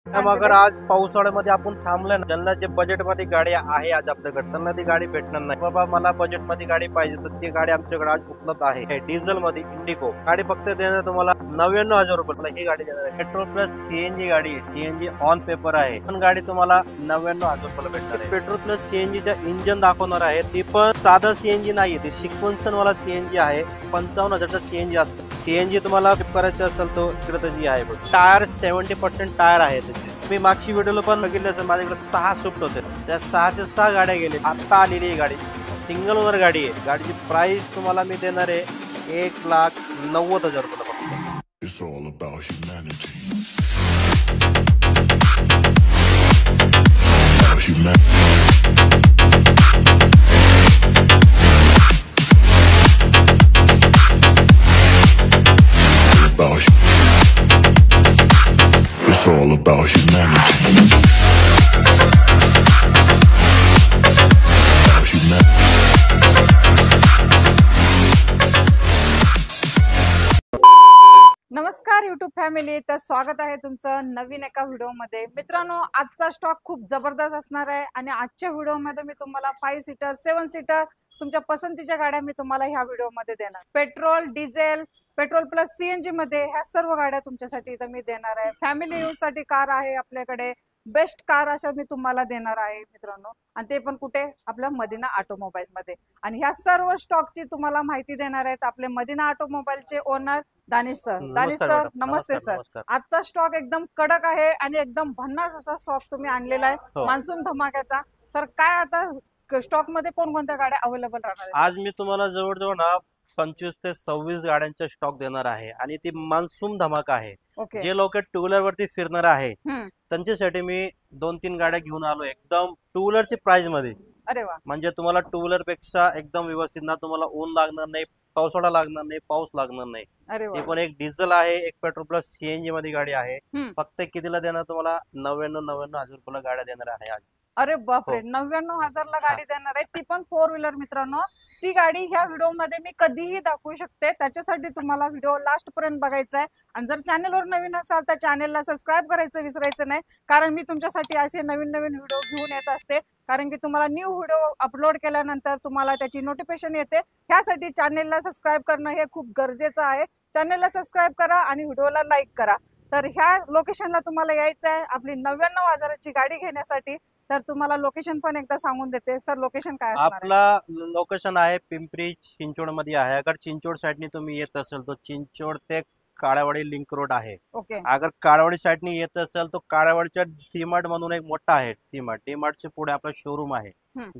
अगर आज पावसाळ्यामध्ये आपण थांबलं ना, ज्यांना जे बजेट मध्ये गाडी आहे आज आपल्याकडे, त्यांना ती गाडी भेटणार नाही. बाबा मला बजेट मध्ये गाडी पाहिजे, तर ती गाडी आमच्याकडे आज उपलब्ध आहे. डिझेल मध्ये इंडिगो गाडी फक्त देणार तुम्हाला 99,000 रुपये ही गाडी देणार आहे. पेट्रोल प्लस सीएनजी गाडी आहे. सीएनजी ऑन पेपर आहे, पण गाडी तुम्हाला 99,000 रुपये भेटणार आहे. पेट्रोल प्लस सीएनजीचा इंजन दाखवणार आहे. ती पण साधा सीएनजी नाहीये, ती सिक्वेन्सन वाला सीएनजी आहे. 55,000चा सीएनजी असतो. सीएनजी तुम्हाला करायचं असेल तो इकडे तशी आहे. टायर 70% टायर आहे. मी मागची व्हिडिओला पण बघितलं असेल, माझ्याकडे 6 स्विफ्ट होते, त्या 6च्या 6 गाड्या गेले. आता आलेली ही गाडी सिंगल ओनर गाडी आहे. गाडीची प्राइस तुम्हाला मी देणार आहे 1,90,000 रुपये फक्त. It's all about humanity. It's all about humanity. नमस्कार यूट्यूब फॅमिली, तर स्वागत आहे तुमचं नवीन एका व्हिडिओमध्ये. मित्रांनो, आजचा स्टॉक खूप जबरदस्त असणार आहे आणि आजच्या व्हिडिओमध्ये मी तुम्हाला 5 सीटर 7 सीटर तुमच्या पसंतीच्या गाड्या मी तुम्हाला ह्या व्हिडिओमध्ये देणार. Petrol, diesel, petrol plus CNG मध्ये ह्या सर्व गाड्या तुमच्यासाठी इथं मी देणार आहे. फॅमिली यूज साठी कार आहे आपल्याकडे, बेस्ट कार अशा मी तुम्हाला देणार आहे मित्रांनो, आणि ते पण कुठे? आपल्या मदिना ऑटोमोबाईल्स मध्ये. आणि ह्या सर्व स्टॉकची तुम्हाला माहिती देणार आहेत आपले मदिना ऑटोमोबाईलचे owner Danish sir. Danish sir, नमस्ते सर. आजचा स्टॉक एकदम कडक आहे आणि एकदम भन्नाट असा स्टॉक तुम्ही आणलेला आहे मान्सून धमाक्याचा. सर, काय आता स्टॉक मध्ये कोणकोणत्या गाड्या अवेलेबल राहणार आहेत? आज मी तुम्हाला जवळजवळ ना 25 ते 26 गाड्यांचा स्टॉक देणार आहे आणि ती मान्सून धमाका आहे. जे लोक टू व्हीलर वरती फिरणार आहे त्यांच्यासाठी मी 2-3 गाड्या घेऊन आलो एकदम टू व्हीलरची प्राइस मध्ये. अरे वा, म्हणजे तुम्हाला टू व्हीलर पेक्षा एकदम व्यवस्थित, ना तुम्हाला ऊन लागणार नाही, पावसाळा लागणार नाही, पाऊस लागणार नाही. अरे पण एक डिझेल आहे, एक पेट्रोल प्लस सीएनजी मध्ये गाडी आहे. फक्त कितीला देणार तुम्हाला? 99,000 रुपयाला गाड्या देणार आहे आज. अरे बापरे, 99,000 ला गाडी देणार आहे, ती पण 4 व्हीलर. मित्रांनो, ती गाडी ह्या व्हिडिओ मध्ये मी कधीही दाखवू शकते, त्याच्यासाठी तुम्हाला व्हिडिओ लास्ट पर्यंत बघायचा आहे. आणि जर चॅनलवर नवीन असाल तर चॅनलला सबस्क्राईब करायचं विसरायचं नाही, कारण मी तुमच्यासाठी असे नवीन नवीन व्हिडिओ घेऊन येत असते. कारण की तुम्हाला न्यू व्हिडिओ अपलोड केल्यानंतर तुम्हाला त्याची नोटिफिकेशन येते. ह्यासाठी चॅनलला सबस्क्राईब करणं हे खूप गरजेचं आहे. चॅनलला सबस्क्राईब करा आणि व्हिडिओला लाईक करा. तर ह्या लोकेशनला तुम्हाला यायचं आहे आपली 99,000ची गाडी घेण्यासाठी. तर तुम्हाला लोकेशन पण एकदा सांगून देते. सर, लोकेशन काय असणार आहे? आपला लोकेशन आहे पिंपरी चिंचवड मध्ये आहे. अगर चिंचवड साइडनी तुम्ही येत असेल तर चिंचवड ते काळावाडी लिंक रोड आहे. अगर काळावाडी साइडनी येत असेल तर काळावाडीच्या डीमार्ट म्हणून एक मोठा आहे डीमार्टच्या पुढे आपला शोरूम आहे.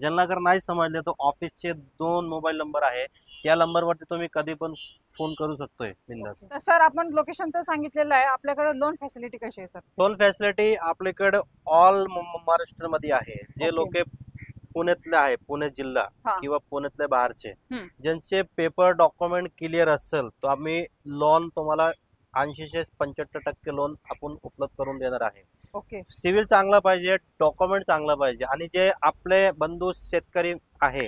ज्यांना अगर नाही समजले तर ऑफिसचे 2 मोबाईल नंबर आहे, त्या नंबरवरती तुम्ही कधी पण फोन करू शकतोय बिंदास. सर, आपण लोकेशन तर सांगितलेलं आहे. आपल्याकडे लोन फॅसिलिटी कशी आहे सर? लोन फॅसिलिटी आपल्याकडे ऑल महाराष्ट्र मध्ये आहे. जे लोक पुण्यातले आहे, पुणे जिल्हा किंवा पुण्यातल्या बाहेरचे, ज्यांचे पेपर डॉक्युमेंट क्लिअर असेल तर आम्ही लोन तुम्हाला 80 ते 75% लोन आपण उपलब्ध करून देणार आहे. सिव्हिल चांगला पाहिजे, डॉक्युमेंट चांगला पाहिजे, आणि जे आपले बंधू शेतकरी आहे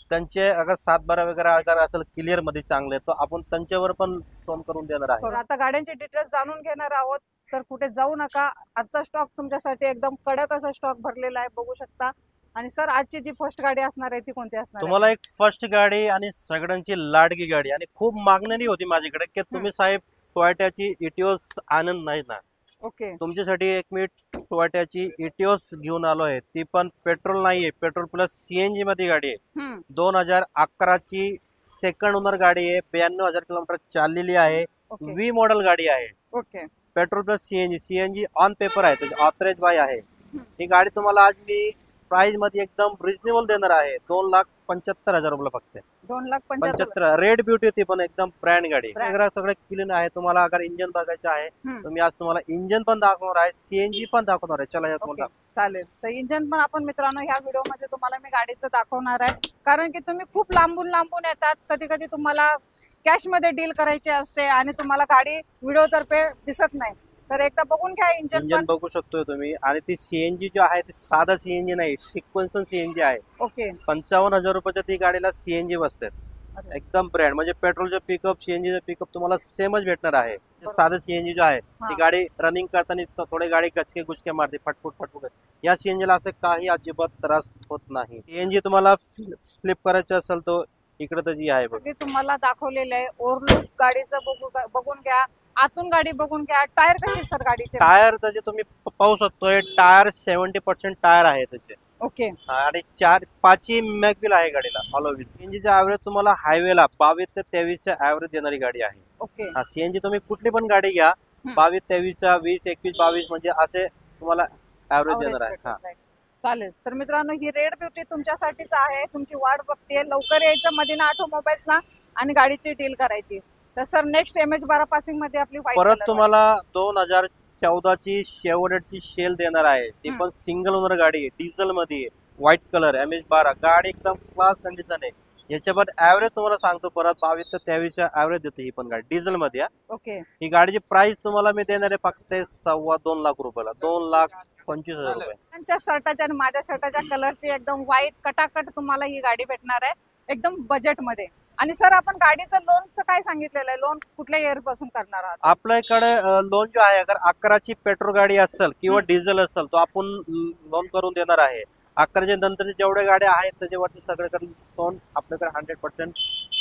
त्यांचे अगर 7-12 वगैरे अगर असेल क्लिअर मध्ये चांगले, तर आपण त्यांच्यावर पण लोन करून देणार आहे. आता गाड्यांचे डिटेल्स जाणून घेणार आहोत, तर कुठे जाऊ नका. आजचा स्टॉक तुमच्यासाठी एकदम कडक असा स्टॉक भरलेला आहे, बघू शकता. आणि सर, आजची जी फर्स्ट गाडी असणार आहे ती कोणती असणार? तुम्हाला एक फर्स्ट गाडी आणि सगळ्यांची लाडकी गाडी, आणि खूप मागणी होती माझ्याकडे की तुम्ही साहेब टोयोटाची इटिओस आनंद नाही ना. तुमच्यासाठी एक मी टोयोटाची इटिओस घेऊन आलो आहे. ती पण पेट्रोल नाहीये, पेट्रोल प्लस सीएनजी मध्ये गाडी आहे. 2011ची सेकंड ओनर गाडी आहे. 92,000 किलोमीटर चाललेली आहे. व्ही मॉडेल गाडी आहे. Petrol plus CNG on paper आहे, त्याचे ऑथराइज बाय आहे. ही गाडी तुम्हाला आज मी प्राइस मध्ये एकदम रिजनेबल देणार आहे. 2,75,000 रुपये फक्त. 2,75,000. रेड ब्युटी होती, पण एकदम ब्रँड गाडी. सगळं क्लीन आहे. तुम्हाला अगर इंजन बघायचं आहे तर मी आज तुम्हाला इंजन पण दाखवणार आहे, सीएनजी पण दाखवणार आहे. चला तुम्हाला चालेल. तर इंजन पण आपण मित्रांनो ह्या व्हिडिओ मध्ये तुम्हाला मी गाडीचं दाखवणार आहे, कारण की तुम्ही खूप लांबून लांबून येतात. कधी कधी तुम्हाला कॅश मध्ये डील करायची असते आणि तुम्हाला गाडी व्हिडिओ तर्फे दिसत नाही, तर एकदा बघून घ्या. इंजन बघू शकतोय तुम्ही. आणि ती सीएनजी जो आहे ती साधा सीएनजी नाही, सिक्वेन्सन सीएनजी आहे. 55,000 रुपयाच्या ती गाडीला सीएनजी बसते. एकदम ब्रँड म्हणजे पेट्रोलचं पिकअप सीएनजी पिकअप तुम्हाला सेमच भेटणार आहे. साधं सीएनजी जो आहे ती गाडी रनिंग करताना थोडी गाडी गचके गुचके मारते फटफुट फटफुट. या सीएनजीला असं काही अजिबात त्रास होत नाही. सीएनजी तुम्हाला फ्लिप करायचं असेल तो इकडे तर जी आहे बघ तुम्हाला दाखवलेलं आहे. ओव्हरलुक गाडीचं बघून घ्या, आतून गाडी बघून घ्या. टायर कसे सर गाडीचे? टायर त्याचे तुम्ही पाहू शकतोय टायर 70% टायर आहे त्याचे. ओके. आणि 4-5 मॅगविल आहे गाडीला ऑल व्हील. सीएनजीचा ऍव्हरेज तुम्हाला हायवेला 22 ते 23 ऍव्हरेज देणारी गाडी आहे. ओके. सीएनजी तुम्ही कुठली पण गाडी घ्या 22, 23, 20, 21, 22 म्हणजे असे तुम्हाला ऍव्हरेज देणार आहे. चालेल. तर मित्रांनो ही रेड ब्युटी तुमच्यासाठीच आहे. तुमची वाट बघते. लवकर यायचं मदीना ऑटोमोबाईल्सला आणि गाडीची डील करायची. तर सर नेक्स्ट MH12 पासिंग मध्ये आपली परत तुम्हाला 2014 ची शेवरेटची शेल देणार आहे. ती पण सिंगल ओनर गाडी आहे, डिझेल मध्ये आहे, व्हाईट कलर MH12 गाडी एकदम क्लास कंडिशन आहे. याच्यावर ऍव्हरेज तुम्हाला सांगतो परत 22 ते 23 ऍव्हरेज देते ही पण गाडी डिझेल मध्ये. ओके. ही गाडीची प्राइस तुम्हाला मी देणार आहे फक्त 2.25 लाख रुपयाला. 2,25,000 रुपये. त्यांच्या शर्टाच्या आणि माझ्या शर्टाच्या कलरची एकदम व्हाईट कटाकट तुम्हाला ही गाडी भेटणार आहे एकदम बजेट मध्ये. आणि सर आपण गाडीचं लोनचं काय सांगितलेलं आहे? लोन कुठल्या इयर पासून करणार आहात? आपल्याकडे लोन जो आहे अगर 11ची पेट्रोल गाडी असेल किंवा डिझेल असेल तो आपण लोन करून देणार आहे. 11च्या नंतरचे जेवढे गाड्या आहेत त्याच्यावरती सगळीकडे लोन आपल्याकडे 100%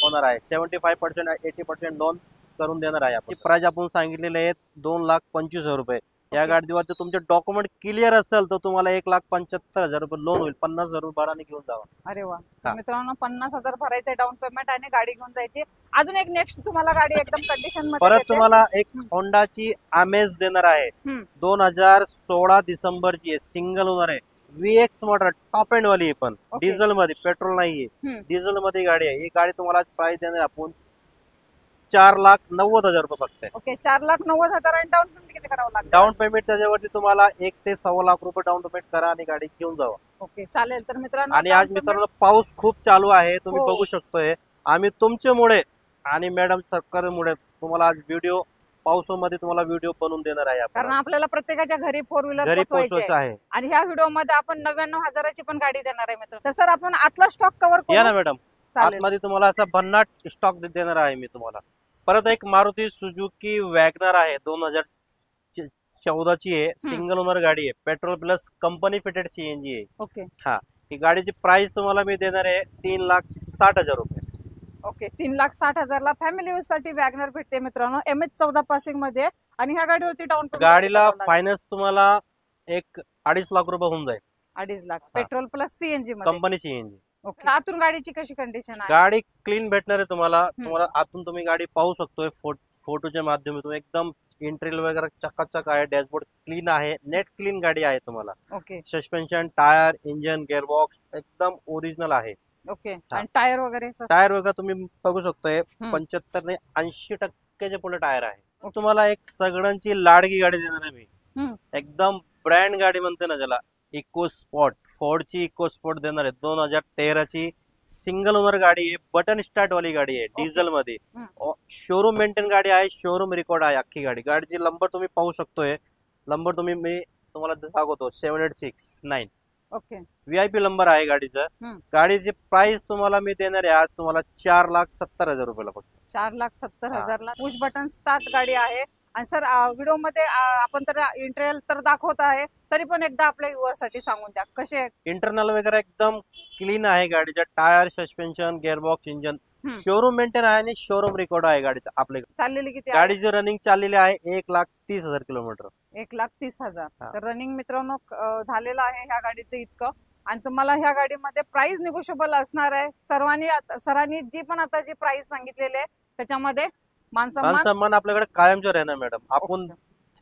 होणार आहे. 75%, 80% लोन करून देणार आहे. आपली प्राइस आपण सांगितलेले आहे 2,25,000 रुपये. या गाडीवरती तुमचे डॉक्युमेंट क्लिअर असेल तर तुम्हाला 1,75,000 रुपये लोन होईल. 50,000 रुपये भराने घेऊन जावा. अरे वा. मित्रांनो 50,000 भरायचे डाऊन पेमेंट आणि गाडी घेऊन जायची. अजून एक नेक्स्ट तुम्हाला गाडी एकदम कंडिशन मध्ये परत तुम्हाला एक होंडाची अमेज देणार आहे. 2016 डिसेंबरची आहे, सिंगल ओनर आहे, VX मॉडेल टॉप एंड वाली पण डिझेल मध्ये, पेट्रोल नाहीये, डिझेल मध्ये गाडी आहे. ही गाडी तुम्हाला प्राइस देणार आपण 4,90,000 रुपये फक्त. ओके. 4,90,000 आणि डाऊन पेमेंट किती करावं लागतं? डाऊन पेमेंट त्याच्यावरती तुम्हाला 1 ते 1.25 लाख रुपये डाऊन पेमेंट करा आणि गाडी घेऊन जावा. ओके. चालेल. तर मित्रांनो आणि आज मित्रांनो पाऊस खूप चालू आहे, तुम्ही बघू शकतोय. आम्ही तुमच्यामुळे आणि मॅडम सरकारमुळे तुम्हाला आज व्हिडिओ पावसामध्ये तुम्हाला व्हिडिओ बनवून देणार आहे. कारण आपल्याला प्रत्येकाच्या घरी 4 व्हीलर पोहोचवायचं आहे. आणि ह्या व्हिडिओ मध्ये आपण 99,000ची पण गाडी देणार आहे मित्र. तर सर आपण आतला स्टॉक कव्हर या ना मॅडम. आतमध्ये तुम्हाला असा भन्नाट स्टॉक देणार आहे मी तुम्हाला. परत एक मारुती सुझुकी वॅगनर आहे, 2014 ची आहे, सिंगल ओनर गाडी आहे, petrol plus company fitted CNG आहे. ओके. हा, ही गाडीची प्राइस तुम्हाला मी देणार आहे 3,60,000 रुपये. ओके. 3,60,000 ला फॅमिली यूज साठी वॅगनर भेटते मित्रांनो MH14 पासिंग मध्ये. आणि ह्या गाडीवरती डाऊन पेमेंट गाडीला फायनान्स तुम्हाला 2.5 लाख रुपये होऊन जाईल. 2.5 लाख पेट्रोल प्लस सीएनजी मध्ये, कंपनी सीएनजी. ओके. आतून गाडीची कशी कंडिशन आहे? गाडी क्लीन भेटणार आहे तुम्हाला. आतून तुम्ही गाडी पाहू शकतोय फोटोच्या माध्यमातून. एकदम इंटेरियर वगैरे चकाचक आहे, डॅशबोर्ड क्लीन आहे, नेट क्लीन गाडी आहे तुम्हाला. Okay. Suspension, tyre, engine, gearbox एकदम ओरिजिनल आहे. ओके. आणि टायर वगैरे? टायर वगैरे तुम्ही बघू शकतोय 75 ते 80% पुढे टायर आहे. तुम्हाला एक सगळ्यांची लाडकी गाडी देणार आहे मी. एकदम ब्रँड गाडी म्हणते ना ज्याला, इको स्पॉट, फोर्डची इको स्पॉट देणार आहे. 2013 ची सिंगल ओनर गाडी आहे, बटन स्टार्ट वाली गाडी आहे, डिझेल मध्ये, शोरूम मेंटेन गाडी आहे, शोरूम रेकॉर्ड आहे अख्खी गाडी. गाडीची नंबर तुम्ही पाहू शकतोय. नंबर मी तुम्हाला दाखवतो 7869. ओके. VIP नंबर आहे गाडीचा. गाडीची प्राइस तुम्हाला मी देणार आहे आज तुम्हाला 4,70,000 रुपयाला फक्त. 4,70,000 ला पुश बटन स्टार्ट गाडी आहे. आणि सर व्हिडिओ मध्ये आपण तर इंटेरियर तर दाखवत आहे, तरी पण एकदा आपल्या व्ह्युअर साठी सांगून द्या कसे. इंटरनल वगैरे एकदम क्लीन आहे गाडीचा. Tyre, suspension, gearbox, engine showroom maintain आहे आणि शोरूम रेकॉर्ड आहे गाडीचा. आपल्या चाललेली किती? गाडीची रनिंग चाललेली आहे 1,30,000 किलोमीटर. 1,30,000. तर रनिंग मित्रांनो झालेलं आहे ह्या गाडीचं इतकं. आणि तुम्हाला ह्या गाडीमध्ये प्राइस निगोशिएबल असणार आहे. सरांनी जी पण आता जी प्राइस सांगितलेली आहे त्याच्यामध्ये मानसन्मान आपल्याकडे कायमचं राहणार मॅडम. आपण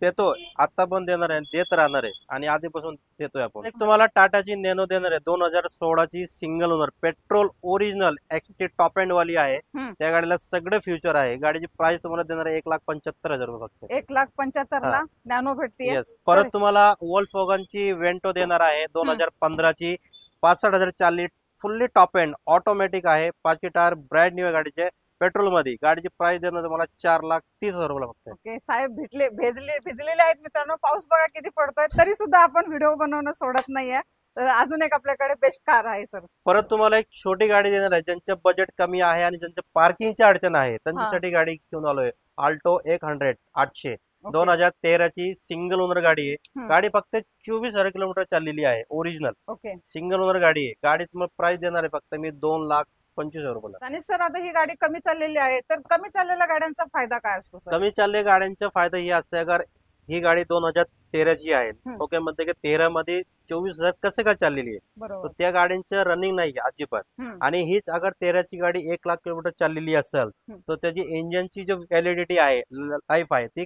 देतो, आता पण देणार आहे, देत राहणार आहे आणि आधीपासून देतोय आपण. एक तुम्हाला टाटाची नॅनो देणार आहे, 2016 ची single owner, petrol original XT top end वाली आहे. त्या गाडीला सगळे फ्युचर आहे. गाडीची प्राइस तुम्हाला देणार आहे 1,75,000 रुपये फक्त. 1,75,000 ला नॅनो भेटते. परत तुम्हाला वोल्क्सवॅगनची वेंटो देणार आहे, 2015 ची, 65,000 चालली, फुल्ली टॉप एंड, ऑटोमॅटिक आहे, 5 टायर, ब्रँड न्यू गाडीचे, पेट्रोल मध्ये. गाडीची प्राइस देणार तुम्हाला 4,30,000 रुपये फक्त. ओके. साहेब भिजलेले आहेत मित्रांनो. पाऊस बघा किती पडतोय, तरी सुद्धा आपण व्हिडिओ बनवणं सोडत नाहीये. तर अजून एक आपल्याकडे बेस्ट कार आहे सर. परत तुम्हाला एक छोटी गाडी देणार आहे, ज्यांचं बजेट कमी आहे आणि ज्यांच्या पार्किंगची अडचण आहे त्यांच्यासाठी गाडी घेऊन आलोय. आल्टो 100 800 2013 ची सिंगल ओनर गाडी आहे. गाडी फक्त 24,000 किलोमीटर चाललेली आहे. Original okay. सिंगल ओनर गाडी आहे. गाडीत मग प्राइस देणार आहे फक्त मी 2,25,000 रुपयाला. आणि सर आता ही गाडी कमी चाललेली आहे, तर कमी चाललेल्या गाड्यांचा फायदा काय असतो सर? कमी चाललेल्या गाड्यांचा फायदा हे असते, अगर ही गाडी 2013 ची आहे, ओके, म्हणते की 13 मध्ये 24,000 कसं काय चाललेली आहे, तर बरोबर. त्या गाड्यांचं रनिंग नाही अजिबात. आणि हीच अगर 13 ची गाडी 1,00,000 किलोमीटर चाललेली असेल तर त्याची इंजिनची जो व्हॅलिडिटी आहे, लाईफ आहे, ती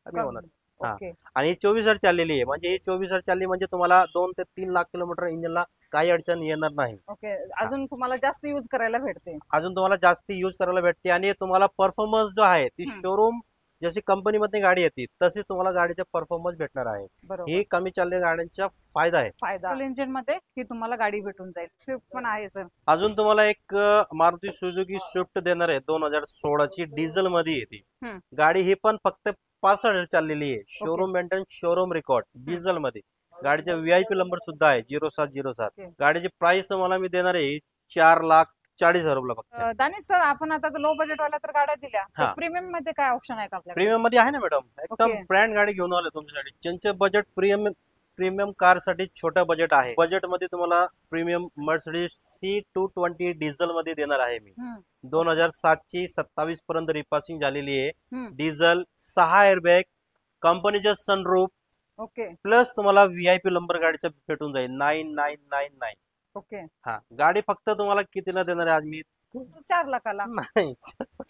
कमी होणार. हा. ओके. आणि 24,000 चाललेली आहे, म्हणजे ही 24,000 चालली म्हणजे तुम्हाला 2 ते 3 लाख किलोमीटर इंजिनला काही अडचण येणार नाही. ओके. अजून तुम्हाला जास्त यूज करायला भेटते. अजून तुम्हाला जास्त यूज करायला भेटते आणि तुम्हाला परफॉर्मन्स जो आहे ती शोरूम जशी कंपनीमध्ये गाडी येते तशी तुम्हाला गाडीचा परफॉर्मन्स भेटणार आहे. बरोबर. ही कमी चाललेल्या गाड्यांचा फायदा आहे. फायदा इंजिन मध्ये ही तुम्हाला गाडी भेटून जाईल. स्विफ्ट पण आहे सर. अजून तुम्हाला एक मारुती सुझुकी स्विफ्ट देणार आहे 2016 ची, डिझेल मध्ये येते गाडी. ही पण फक्त 65,000 चाललेली आहे. Showroom maintain, showroom record, diesel मध्ये. गाडीचा VIP नंबर सुद्धा आहे 0707. गाडीची प्राइस तुम्हाला मी देणार आहे 4,40,000 रुपये फक्त. दानिश सर, आपण आता लो बजेट वाल्या तर गाड्या दिल्या, प्रीमियम मध्ये काय ऑप्शन आहे का आपल्याकडे? प्रीमियम मध्ये आहे ना मॅडम, एकदम ब्रँड गाडी घेऊन आले तुमच्यासाठी. ज्यांचे बजेट प्रीमियम कार साठी छोटं बजेट आहे, बजेट मध्ये तुम्हाला प्रीमियम मर्सिडीज C220 डिझेल मध्ये देणार आहे मी. 2007 ची 27 पर्यंत रिपासिंग झालेली आहे. डिझेल, 6 एअरबॅग, कंपनीचे सनरूफ, ओके, प्लस तुम्हाला VIP नंबर गाडीचा भेटून जाईल 9999. ओके. हा, गाडी फक्त तुम्हाला कितीला देणार आहे आज मी? 4 लाखाला. नाही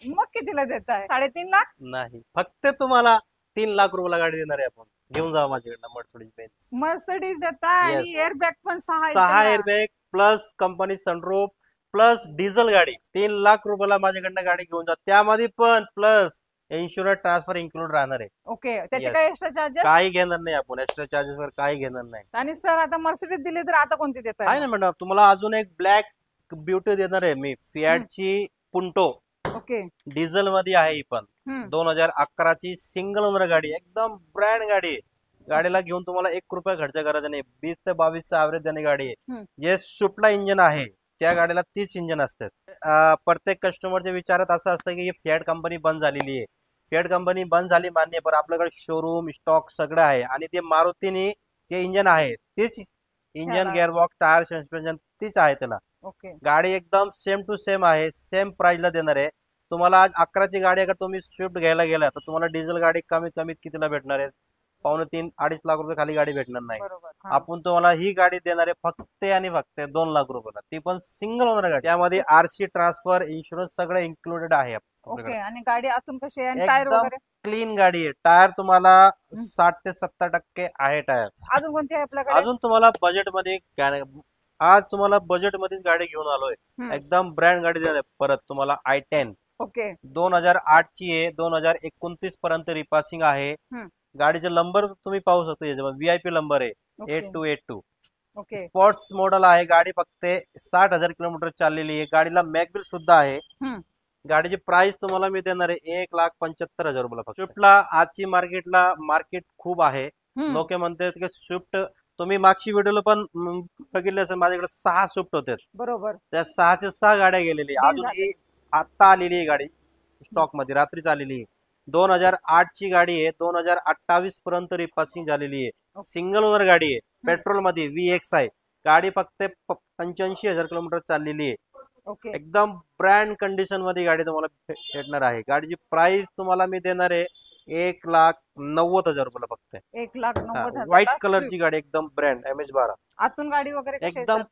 मग कितीला देताय? 3.5 लाख? नाही, फक्त तुम्हाला 3 लाख रुपयाला गाडी देणार आहे. आपण घेऊन जावा माझ्याकडनं मर्सिडीज बेंझ. मर्सिडीज देताय आणि एअरबॅग पण 6 airbag plus company sunroof plus diesel गाडी. 3 लाख रुपयाला माझ्याकडनं गाडी घेऊन जा. त्यामध्ये पण प्लस इन्शुरन्स ट्रान्सफर इन्क्लूड राहणार आहे. ओके. त्याचे काही एक्स्ट्रा चार्जेस? काही घेणार नाही आपण, एक्स्ट्रा चार्जेस वर काही घेणार नाही. आणि सर आता मर्सिडीज दिली तर आता कोणती देताय? आहे ना मॅडम, तुम्हाला अजून एक ब्लॅक ब्युटी देणार आहे मी, फियाटची पुंटो. ओके. डिझेल मध्ये आहे ही पण. 2011 ची सिंगल ओनर गाडी, एकदम ब्रँड गाडी. गाडीला घेऊन तुम्हाला 1 रुपया खर्च करायचा नाही. 20 ते 22 ॲव्हरेज देणारी गाडी आहे. जे स्विफ्टला इंजिन आहे त्या गाडीला तीच इंजिन असतात. प्रत्येक कस्टमरच्या विचारात असं असतं की फियाट कंपनी बंद झालेली आहे. फियाट कंपनी बंद झाली मान्य, पण आपल्याकडे शोरूम स्टॉक सगळं आहे. आणि ते मारुतीने जे इंजिन आहे तेच इंजिन, गेअरबॉक्स, टायर, सस्पेन्शन तीच आहे त्याला. ओके. गाडी एकदम सेम टू सेम आहे, सेम प्राइसला देणार आहे. तुम्हाला आज 11 ची गाडी अगर तुम्ही स्विफ्ट घ्यायला गेला तर तुम्हाला डिझेल गाडी कमीत कमी कितीला भेटणार आहे? 2.5-2.5 लाख रुपये खाली गाडी भेटणार नाही. आपण तुम्हाला ही गाडी देणार आहे फक्त आणि फक्त 2 लाख रुपयाला, ती पण सिंगल ओनर गाडी. त्यामध्ये RC ट्रान्सफर, इन्शुरन्स सगळं इन्क्लुडेड आहे. ओके. आणि गाडी आतून कशी आहे? टायर वगैरे क्लीन गाडी आहे. टायर तुम्हाला 60 ते 70% आहे टायर. अजून कोणती आहे आपल्याकडे? अजून तुम्हाला बजेट मध्ये, आज तुम्हाला बजेट मध्येच गाडी घेऊन आलोय. एकदम ब्रँड गाडी देणार आहे. परत तुम्हाला i10. ओके. 2008 ची आहे. 2029 पर्यंत रिपासिंग आहे. गाडीचे नंबर तुम्ही पाहू शकता, याच्यामध्ये VIP नंबर आहे 8282. ओके. स्पोर्ट्स मॉडेल आहे. गाडी फक्त 60,000 किलोमीटर चाललेली आहे. गाडीला मॅगबिल सुद्धा आहे. गाडीची प्राइस तुम्हाला मी देणार आहे 1,75,000 रुपयाला. स्विफ्टला आजची मार्केट खूप आहे. लोक म्हणतात की स्विफ्ट, तुम्ही मागची व्हिडिओला पण बघितले असेल, माझ्याकडे 6 स्विफ्ट होते. बरोबर. त्या 6च्या 6 गाड्या गेलेली. अजून आता आलेली आहे गाडी स्टॉक मध्ये, रात्रीच आलेली आहे. 2008 ची गाडी आहे. 2028 पर्यंत रिपासिंग झालेली आहे. सिंगल ओनर गाडी आहे. पेट्रोल मध्ये VX आहे. गाडी फक्त 85,000 किलोमीटर चाललेली आहे. ओके. एकदम ब्रँड कंडिशन मध्ये गाडी तुम्हाला भेटणार आहे. गाडीची प्राइस तुम्हाला मी देणार आहे 1,90,000 रुपयाला फक्त. 1,90,000. व्हाईट कलरची गाडी, एकदम ब्रँड MH12. आतून गाडी वगैरे एकदम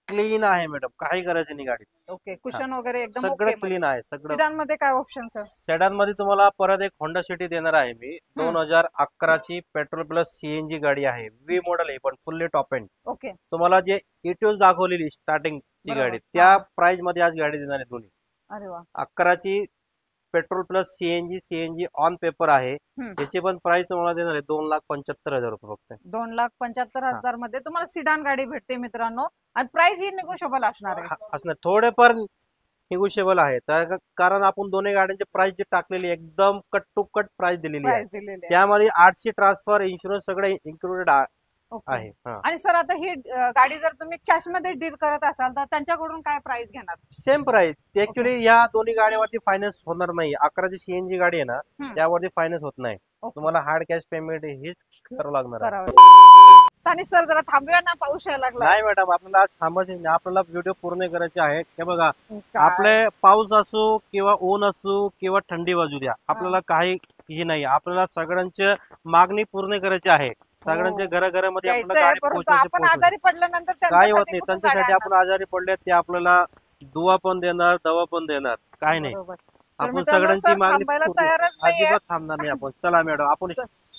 क्लीन आहे मॅडम, काही करायचं नाही गाडी. ओके. कुशन वगैरे एकदम सगळं क्लीन आहे. सगळं. सेडान मध्ये काय ऑप्शन सर? सेडान मध्ये तुम्हाला परत एक होंडा सिटी देणार आहे मी. 2011 ची पेट्रोल प्लस CNG गाडी आहे. V मॉडेल आहे, पण फुल्ली टॉप एंड. ओके. तुम्हाला जे इटिओस दाखवलेली स्टार्टिंग ची गाडी, त्या प्राइस मध्ये आज गाडी देणार आहे दोन्ही. अरे वा. 11 ची petrol plus CNG on paper आहे. त्याची पण प्राइस तुम्हाला देणार आहे 2,75,000 रुपये फक्त. 2,75,000 मध्ये तुम्हाला सिडान गाडी भेटते मित्रांनो. आणि प्राइस ही निगोशिएबल असणार आहे. असणार, थोडेफार निगोशिएबल आहे. कारण आपण दोन्ही गाड्यांची प्राइस जी टाकलेली एकदम कट टू कट प्राइस दिलेली आहे. त्यामध्ये RC ट्रान्सफर, इन्शुरन्स सगळं इन्क्लुडेड ओके. आहे. हा, आणि सर आता ही गाडी जर तुम्ही कॅश मध्ये डील करत असाल तर त्यांच्याकडून काय प्राइस घेणार? Same price. ऍक्च्युली या दोन्ही गाड्यावरती फायनान्स होणार नाही. 11 सीएनजी गाडी आहे ना, हम्म. त्यावरती फायनान्स होत नाही. ओके. तुम्हाला हार्ड कॅश पेमेंट हेच करावं लागणार आहे. करावं. आणि सर जरा थांबूया ना, पाऊस यायला लागला. नाही मॅडम, आपल्याला आज थांबायचे नाही. आपल्याला व्हिडिओ पूर्ण करायचे आहे. हे बघा, काय? आपले पाऊस असो किंवा ऊन असो किंवा थंडी वाजू द्या, आपल्याला काही हे नाही. आपल्याला सगळ्यांची मागणी पूर्ण करायची आहे. सगळ्यांच्या घराघरामध्ये आपल्याला द्यायचंय, गाडी परंतु आपण पोहोचवायची. आजारी पडल्यानंतर काही होत त्यांच्यासाठी नाही. कुठून त्यांच्यासाठी गाड्या आपण आजारी पडले ते आपल्याला दुवा पण देणार, दवा पण देणार. काय आणणार? नाही. बरोबर. तर आपण मित्रांनो, सगळ्यांची सर मागणी थांबायला पूर्ण- तयारच नाहीये. अजिबात थांबणार नाही आपण. चला मॅडम, आपण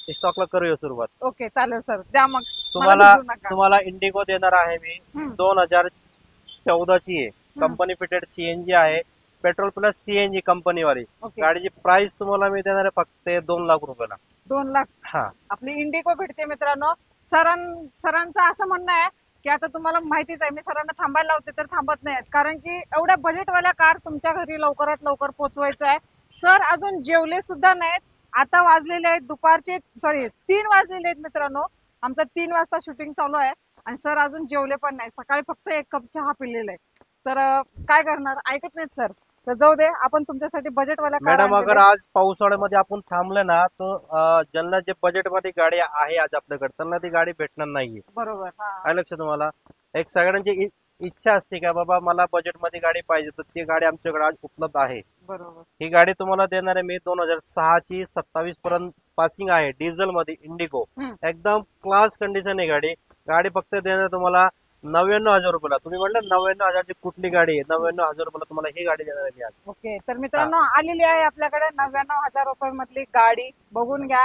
स्टॉकला करूया सुरुवात. ओके, चालेल सर, द्या मग. मला तुम्हाला विसरू नका. तुम्हाला इंडिगो देणार आहे मी. हम्म. 2014 ची आहे. कंपनी फिटेड सीएनजी आहे. पेट्रोल प्लस सीएनजी कंपनीवाली. ओके. गाडीची प्राइस तुम्हाला मी देणार आहे फक्त 2 लाख रुपयाला. 2 लाख हा, आपली इंडिगो भेटते मित्रांनो. सरांचं असं म्हणणं आहे की आता तुम्हाला माहितीच आहे, मी सरांना थांबायला लावते तर थांबत नाहीत, कारण की एवढ्या बजेटवाल्या कार तुमच्या घरी लवकरात लवकर पोहोचवायचं आहे. सर अजून जेवले सुद्धा नाहीत. आता वाजलेले आहेत दुपारचे 3 वाजलेले आहेत मित्रांनो. आमचं 3 वाजता शूटिंग चालू आहे आणि सर अजून जेवले पण नाही. सकाळी फक्त 1 कप चहा पिलेला आहे. तर काय करणार, ऐकत नाहीत सर. तर जाऊ दे, आपण तुमच्यासाठी बजेटवाल्या कार मॅडम, आणलेल्या अगर आज पावसाळ्यामध्ये आपण थांबलं ना, तर ज्यांना जे बजेटमध्ये गाडी आहे आज आपल्याकडे, त्यांना ती गाडी भेटणार नाहीये. बरोबर. हा. काय लक्षात तुम्हाला? एक सगळ्यांची इच्छा असते का बाबा मला बजेटमध्ये गाडी पाहिजे, तर ती गाडी आमच्याकडे आज उपलब्ध आहे. बरोबर. ही गाडी तुम्हाला देणार आहे मी 2006 ची 27 पर्यंत पासिंग आहे. डिझेल मध्ये इंडिगो. हम्म. एकदम क्लास कंडिशन आहे गाडी. गाडी फक्त देणार तुम्हाला 99,000 रुपयाला. तुम्ही म्हणलं 99,000 ची कुठली गाडी आहे? 99,000 रुपयाला तुम्हाला ही गाडी देणार आहे मी आज. ओके. तर मित्रांनो, आलेली आहे आपल्याकडे 99,000 रुपये मधली गाडी. बघून घ्या,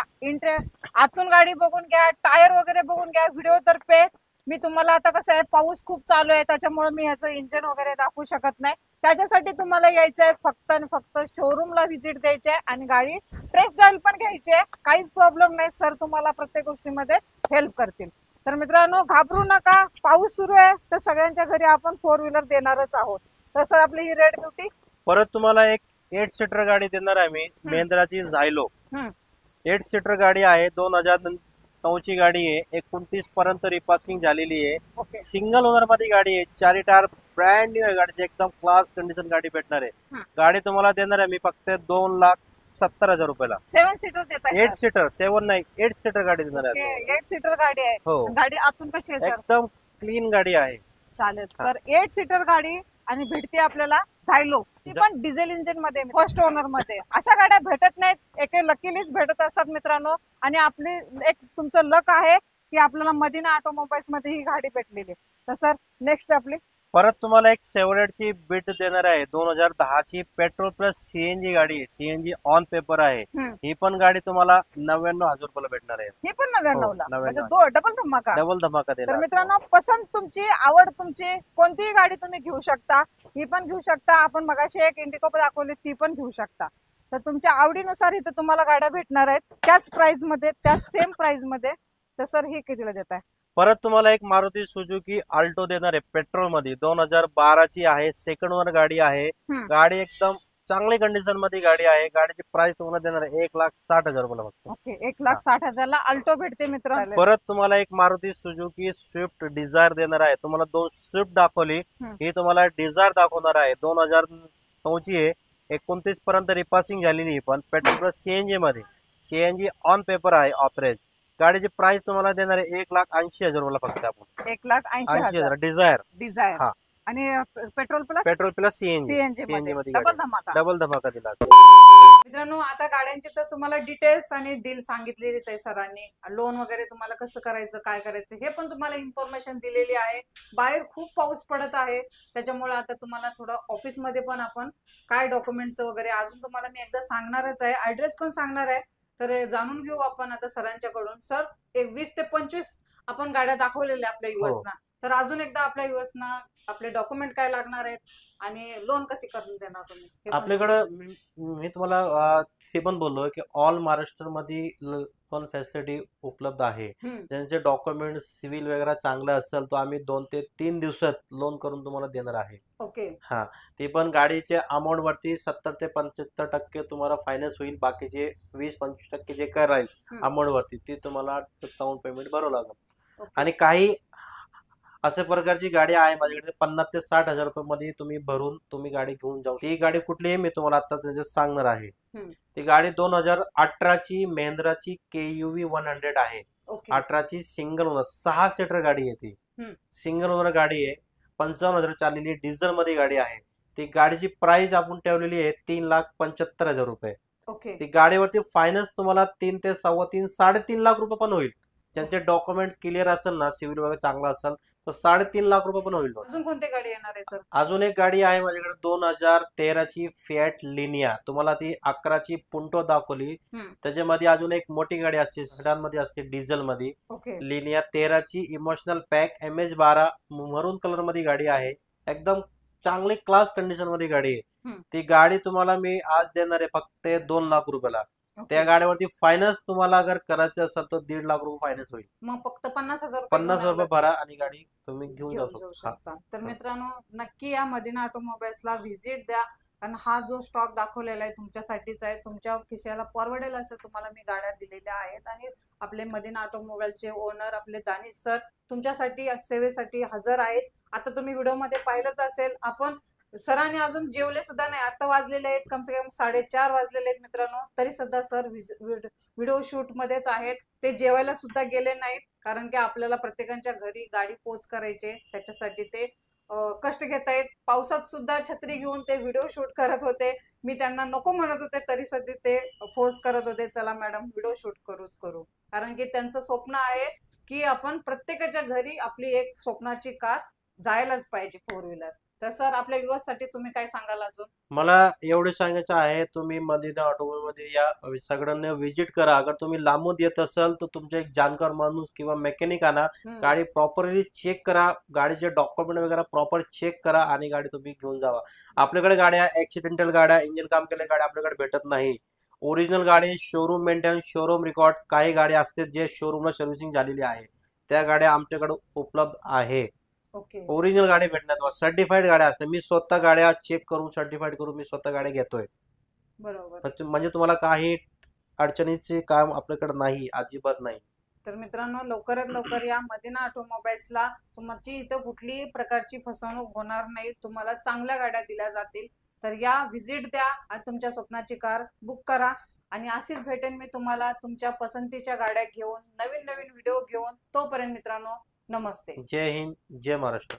आतून गाडी बघून घ्या, टायर वगैरे बघून घ्या. व्हिडिओ तर्फे मी तुम्हाला, आता कसं आहे, पाऊस खूप चालू आहे त्याच्यामुळे मी ह्याचं इंजिन वगैरे दाखवू शकत नाही. त्याच्यासाठी तुम्हाला यायचं आहे फक्त आणि फक्त शोरूमला व्हिजिट द्यायची आहे आणि गाडी टेस्ट ड्राईव्ह पण घ्यायची आहे. काहीच प्रॉब्लेम नाही, सर तुम्हाला प्रत्येक गोष्टीमध्ये हेल्प करतील. तर मित्रांनो, घाबरू नका. पाऊस सुरू आहे तर सगळ्यांच्या घरी आपण 4 व्हीलर देणारच आहोत. तर सर आपली ही रेड ब्युटी. परत तुम्हाला एक 8 सीटर गाडी देणार आहे मी, महिंद्राची झायलो. 8 सीटर गाडी आहे. 2009 ची गाडी आहे. 29 पर्यंत रिपासिंग झालेली आहे. ओके. सिंगल ओनर मध्ये गाडी आहे. 4 टायर ब्रँड न्यू आहे गाडीची. एकदम क्लास कंडिशन गाडी भेटणार आहे. गाडी तुम्हाला देणार आहे मी फक्त 2,70,000 रुपयाला. 7 सीटर देत 8 सीटर, 7 नाही, 8 सीटर गाडी देणार आहे. 8 सीटर गाडी आहे. हो. गाडी आतून कशी आहे सर? एकदम क्लीन गाडी आहे. चालेल. तर 8 सीटर गाडी आणि भेटते आपल्याला झायलो. ती पण डिझेल इंजिन मध्ये, फर्स्ट ओनर मध्ये. अशा गाड्या भेटत नाहीत, एक लकीलीच भेटत असतात मित्रांनो. आणि आपली एक तुमचं लक आहे की आपल्याला मदीना ऑटोमोबाईल्स मध्ये ही गाडी भेटलेली. तर सर नेक्स्ट आपली परत तुम्हाला एक शेवरेटची बीट देणार आहे. 2010 ची पेट्रोल प्लस सीएनजी गाडी आहे. सीएनजी ऑन पेपर आहे. ही पण गाडी तुम्हाला 99,000 रुपयाला भेटणार आहे. ही पण 99 ला, 99. म्हणजे डबल धमाका. डबल धमाका तर देणार. मित्रांनो, पसंत तुमची, आवड तुमची, कोणतीही गाडी तुम्ही घेऊ शकता. ही पण घेऊ शकता. आपण मगाशी एक इंडिगो दाखवली, ती पण घेऊ शकता. तर तुमच्या आवडीनुसार इथं तुम्हाला गाड्या भेटणार आहेत, त्याच प्राइस मध्ये, त्याच सेम प्राइस मध्ये. तर सर ही कितीला देत आहे? परत तुम्हाला एक मारुती सुझुकी अल्टो देणार आहे पेट्रोल मध्ये. 2012 ची आहे. सेकंड ओनर गाडी आहे. गाडी एकदम चांगली कंडिशन मध्ये गाडी आहे. गाडीची प्राइस तुम्हाला देणार आहे 1,60,000 रुपयाला फक्त. ओके. 1,60,000 ला अल्टो भेटते मित्र. परत तुम्हाला एक मारुती सुझुकी स्विफ्ट डिझायर देणार आहे. तुम्हाला 2 स्विफ्ट दाखवली, ही तुम्हाला डिझायर दाखवणार आहे. 2009 ची आहे. 29 पर्यंत रिपासिंग झालेली, पण पेट्रोल प्लस सीएनजी मध्ये. सीएनजी ऑन पेपर आहे, ऑथराइज. गाडीची प्राइस तुम्हाला देणार आहे 1,80,000 रुपयाला फक्त. आपण 1,80,000 डिझायर. डिझायर. हा. आणि पेट्रोल प्लस सीएनजी मध्ये मध्ये डबल धमाका. डबल धमाका दिला. मित्रांनो, आता गाड्यांची तर तुम्हाला डिटेल्स आणि डील सांगितलेलीच आहे सरांनी. लोन वगैरे तुम्हाला कसं करायचं, काय करायचं, हे पण तुम्हाला इन्फॉर्मेशन दिलेली आहे. बाहेर खूप पाऊस पडत आहे, त्याच्यामुळे आता तुम्हाला थोडं ऑफिस मध्ये पण आपण काय डॉक्युमेंटचं वगैरे अजून तुम्हाला मी एकदा सांगणारच आहे. ऍड्रेस पण सांगणार आहे. तर जाणून घेऊ आपण आता सरांच्याकडून. सर, 20 ते 25 आपण गाड्या दाखवलेल्या आपल्या युवसना. तर अजून एकदा आपल्या युवसना आपले डॉक्युमेंट काय लागणार आहेत आणि लोन कशी करून देणार तुम्ही? आपल्याकडं मी तुम्हाला हे पण बोललो की ऑल महाराष्ट्र मध्ये लोन फॅसिलिटी उपलब्ध आहे. त्यांचे डॉक्युमेंट सिव्हिल वगैरे चांगलं असेल तर आम्ही 2 ते 3 दिवसात लोन करून तुम्हाला देणार आहे. ओके. हा, ते पण गाडीच्या अमाऊंट वरती 70 ते 75% तुम्हाला फायनान्स होईल. बाकीचे 20-25% जे काय राहील अमाऊंट वरती ते तुम्हाला डाऊन पेमेंट भरावं लागेल. ओके. आणि काही अशा प्रकारची गाडी आहे माझ्याकडे 50 ते 60 हजार रुपये मध्ये तुम्ही भरून तुम्ही गाडी घेऊन जाऊ. ती गाडी कुठली आहे मी तुम्हाला आता त्याच्यात सांगणार आहे. हम्म. ती गाडी 2018ची महिंद्राची KUV 100 आहे. ओके. 18ची सिंगल ओनर 6 सीटर गाडी आहे ती. हम्म. सिंगल ओनर गाडी आहे. 55,000 चाललेली डिझेल मध्ये गाडी आहे. ती गाडीची प्राइस आपण ठेवलेली आहे 3,75,000 रुपये. ओके. ती गाडीवरती फायनान्स तुम्हाला 3 ते 3.5 3.5 लाख रुपये पण होईल. ज्यांचे डॉक्युमेंट क्लिअर असेल ना, सिव्हिल वगैरे चांगला असेल तर 3.5 लाख रुपये पण होईल. अजून कोणती गाडी येणार आहे सर? अजून एक गाडी आहे माझ्याकडे 2013ची फिएट लिनिया. तुम्हाला ती 11ची पुंटो दाखवली. हम्म. त्याच्यामध्ये अजून एक मोठी गाडी असते सेडान मध्ये असते डिझेल मध्ये. ओके. लिनिया 13ची इमोशनल पॅक MH12 मरून कलर मध्ये गाडी आहे. एकदम चांगली क्लास कंडिशन मध्ये गाडी आहे. हम्म. ती गाडी तुम्हाला मी आज देणार आहे फक्त 2 लाख रुपयाला. ओके. त्या गाडीवरती फायनान्स तुम्हाला अगर करायचं असेल तर 1.5 लाख रुपये फायनान्स होईल. मग फक्त 50,000 रुपये 50,000 रुपये भरा आणि गाडी तुम्ही घेऊन जाऊ घेऊन जाऊ शकता. शकता. तर मित्रांनो, नक्की या मदिना ऑटोमोबाईल्सला व्हिजिट द्या, कारण हा जो स्टॉक दाखवलेला आहे तुमच्यासाठीच आहे. तुमच्या खिशाला परवडेल असं तुम्हाला मी गाड्या दिलेल्या आहेत आणि आपले मदिना ऑटोमोबाईलचे ओनर आपले दानिश सर तुमच्यासाठी सेवेसाठी हजर आहेत. आता तुम्ही व्हिडिओमध्ये पाहिलंच असेल, आपण सरांनी अजून जेवले सुद्धा नाही. आता वाजलेले आहेत कम से कम 4:30 वाजलेले आहेत मित्रांनो, तरी सुद्धा सर व्हिडिओ शूट मध्येच आहेत. ते जेवायला सुद्धा गेले नाहीत, कारण की आपल्याला प्रत्येकाच्या घरी गाडी पोच करायचे, त्याच्यासाठी ते कष्ट घेत आहेत. पावसात सुद्धा छत्री घेऊन ते व्हिडिओ शूट करत होते. मी त्यांना नको म्हणत होते तरी सध्या ते फोर्स करत होते, चला मॅडम व्हिडिओ शूट करू, कारण की त्यांचं स्वप्न आहे की आपण प्रत्येकाच्या घरी आपली एक स्वप्नाची कार जायलाच पाहिजे 4 व्हीलर. तर सर, आपल्या व्ह्युअर्ससाठी तुम्ही काय सांगाल अजून? मला एवढे सांगायचं आहे, तुम्ही मदिना ऑटोमोबाईल मध्ये या, सगळ्यांना व्हिजिट करा. अगर तुम्ही लांबून येत असाल तर तुमचा एक जाणकार माणूस किंवा मेकॅनिक आणा. गाडी प्रॉपरली चेक करा, गाडीचे डॉक्युमेंट वगैरे प्रॉपर चेक करा आणि गाडी तुम्ही घेऊन जावा. आपल्याकडे गाड्या ऍक्सिडेंटल गाड्या, इंजिन काम केलेल्या गाड्या आपल्याकडे भेटत नाही. ओरिजिनल गाडी, शोरूम मेंटेनन्स, शोरूम रेकॉर्ड, काही गाड्या असतात जे शोरूमला सर्व्हिसिंग झालेली आहे, त्या गाड्या आमच्याकडे उपलब्ध आहे. ओके. ओरिजिनल गाडी भेटण्यात सर्टिफाईड गाड्या असतात. मी स्वतः गाड्या चेक करून सर्टिफाईड करून मी स्वतः गाड्या घेतोय. बरोबर. म्हणजे तुम्हाला काही अडचणीचे काम आपल्याकडे नाही, अजिबात नाही. तर मित्रांनो, लवकरात लवकर या मदिना ऑटोमोबाईल्सला. तुमची इथं कुठलीही प्रकारची फसवणूक होणार नाही, तुम्हाला चांगल्या गाड्या दिल्या जातील. तर या, व्हिजिट द्या आणि तुमच्या स्वप्नाची कार बुक करा. आणि अशीच भेटेन मी तुम्हाला तुमच्या पसंतीच्या गाड्या घेऊन, नवीन नवीन व्हिडिओ घेऊन. तोपर्यंत मित्रांनो, नमस्ते. जय हिंद, जय महाराष्ट्र.